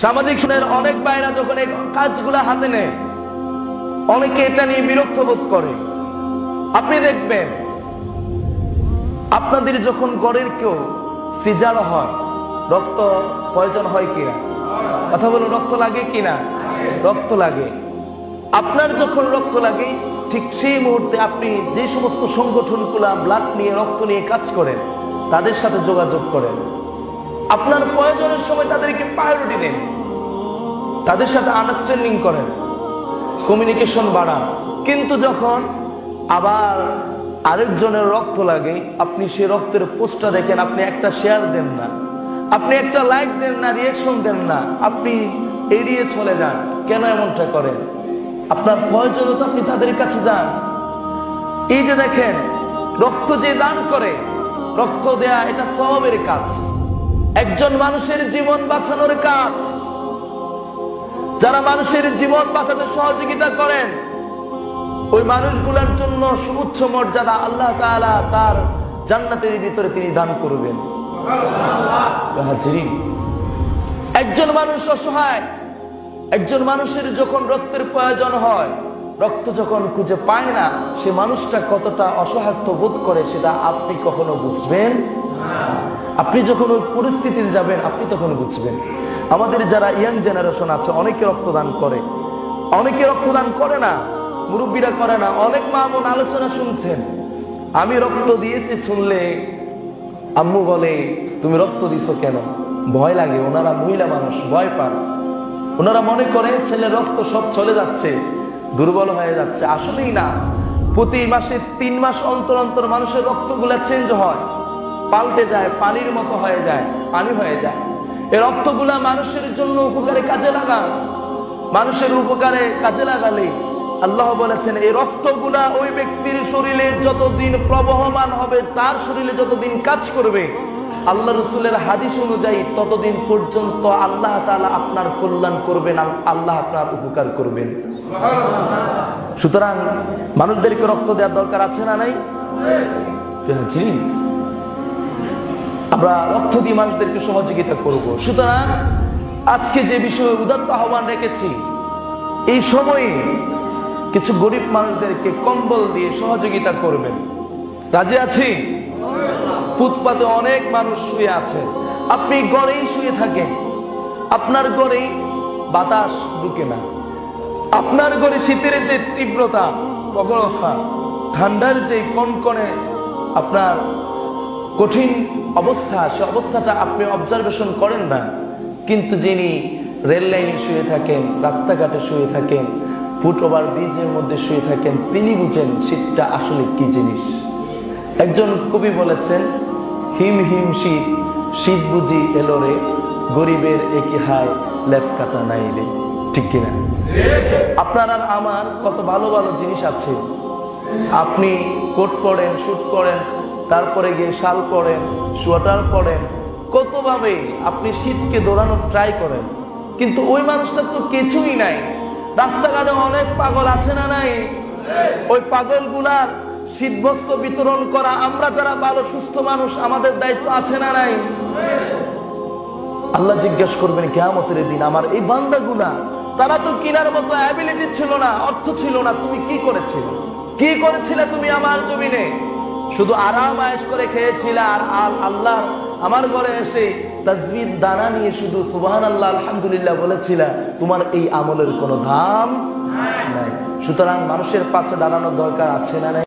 সামাজিক সুনের অনেক ভাইরা যখন এই কাজগুলা হাতে নেয়, অনেকে এটা নিয়ে বিরক্ত বোধ করে। আপনি দেখবেন আপনাদের যখন গড়ের কেউ সিজার হয়, রক্ত প্রয়োজন হয় কিনা? কথা বলুন, রক্ত লাগে কিনা? রক্ত লাগে। আপনার যখন রক্ত লাগে, ঠিক সেই মুহূর্তে আপনি যে সমস্ত সংগঠনগুলা ব্লাড নিয়ে, রক্ত নিয়ে কাজ করেন, তাদের সাথে যোগাযোগ করেন। আপনার প্রয়োজনের সময় তাদেরকে প্রায়োরিটি দেন, তাদের সাথে আন্ডারস্ট্যান্ডিং করেন, কমিউনিকেশন বাড়ান। কিন্তু যখন আবার আরেকজনের রক্ত লাগে, আপনি সে রক্তের পোস্টটা দেখেন, আপনি একটা শেয়ার দেন না, আপনি একটা লাইক দেন না, রিয়াকশন দেন না, আপনি এড়িয়ে চলে যান। কেন এমনটা করেন? আপনার প্রয়োজনীয়তা, আপনি তাদের কাছে যান। এই যে দেখেন, রক্ত যে দান করে, রক্ত দেয়া এটা সওয়াবের কাজ, একজন মানুষের জীবন বাঁচানোর কাজ। যারা মানুষের জীবন বাঁচাতে সহযোগিতা করেন, ওই মানুষগুলোর জন্য সুউচ্চ মর্যাদা আল্লাহ তাআলা তার জান্নাতের ভিতরে তিনি দান করবেন। একজন মানুষ অসহায়, একজন মানুষের যখন রক্তের প্রয়োজন হয়, রক্ত যখন খুঁজে পায় না, সে মানুষটা কতটা অসহায়ত্ব বোধ করে সেটা আপনি কখনো বুঝবেন? আপনি যখন ওই পরিস্থিতিতে যাবেন, আপনি তখন বুঝবেন। আমাদের যারা ইয়াং জেনারেশন আছে, অনেকে রক্তদান করে, অনেকে রক্তদান করে না, মুরব্বীরা করে না। অনেক মা বোন আলোচনা শুনছেন, আমি রক্ত দিয়েছি শুনলে আম্মু বলে তুমি রক্ত দিছো কেন? ভয় লাগে। ওনারা মহিলা মানুষ, ভয় পান। ওনারা মনে করেন ছেলে রক্ত সব চলে যাচ্ছে, দুর্বল হয়ে যাচ্ছে। আসলেই না, প্রতি মাসে 3 মাস অন্তর অন্তর মানুষের রক্তগুলা চেঞ্জ হয়, পাল্টে যায়, পানির মতো হয়ে যায়, পানি হয়ে যায়। এই রক্তগুলা মানুষের জন্য উপকারে কাজে লাগান। মানুষের উপকারে কাজে লাগালে আল্লাহ বলেছেন, এই রক্তগুলা ওই ব্যক্তির শরীরে যতদিন প্রবহমান হবে, তার শরীরে যতদিন কাজ করবে, আল্লাহ রসুলের হাদিস অনুযায়ী ততদিন পর্যন্ত আল্লাহ তাআলা আপনার কল্যাণ করবেন, আল্লাহ আপনার উপকার করবেন। সুতরাং মানুষদেরকে রক্ত দেওয়ার দরকার আছে না নাই? আমরা রক্ত দিয়ে মানুষদেরকে সহযোগিতা করব। সুতরাং আজকে যে বিষয়ে উদাত্ত আহ্বান রেখেছি, এই সময়ে কিছু গরিব মানুষদেরকে কম্বল দিয়ে সহযোগিতা করবেন। রাজি আছি? ফুটপাতে অনেক মানুষ শুয়ে আছে, আপনি ঘরেই শুয়ে থাকেন, আপনার ঘরেই বাতাস ঢুকে না, আপনার ঘরে শীতের যে তীব্রতা, প্রখরতা, ঠান্ডার যে কনকনে আপনার কঠিন অবস্থা, সে অবস্থাটা আপনি অবজারভেশন করেন না। কিন্তু যিনি রেল লাইনে শুয়ে থাকেন, রাস্তাঘাটে শুয়ে থাকেন, ফুট ওভার ব্রিজের মধ্যে শুয়ে থাকেন, তিনি বুঝেন শীতটা আসলে কি জিনিস। একজন কবি বলেছেন, হিম হিম শীত, শীত বুঝি এলো রে, গরিবের একই হায়, লেফ কাটা নাইলে। ঠিক কিনা? আপনার আর আমার কত ভালো ভালো জিনিস আছে। আপনি কোট পরেন, স্যুট পরেন, তারপরে গিয়ে শাল পরেন, সোয়েটার পরেন, কতভাবে আপনি শীতকে দৌড়ানোর ট্রাই করেন। কিন্তু ওই মানুষটার তো কিছুই নাই। রাস্তাঘাটে অনেক পাগল আছে না নাই? ওই পাগলগুলার শীতবস্ত্র বিতরণ করা, আমরা যারা ভালো সুস্থ মানুষ, আমাদের দায়িত্ব আছে না নাই? আল্লাহ জিজ্ঞেস করবেন কিয়ামতের দিন, আমার এই বান্দাগুলা, তারা তো কিনার মতো অ্যাবিলিটি ছিল না, অর্থ ছিল না, তুমি কি করেছিলে? কি করেছিলে তুমি আমার জমিনে? শুধু আরাম আয়েশ করে খেয়েছিলে, আর আল্লাহ আমার ঘরে এসে তাসবিহ দানা নিয়ে শুধু সুবহানাল্লাহ আলহামদুলিল্লাহ বলেছিলা। তোমার এই আমলের কোনো দাম নাই। সুতরাং মানুষের পাশে দাঁড়ানোর দরকার আছে না নাই?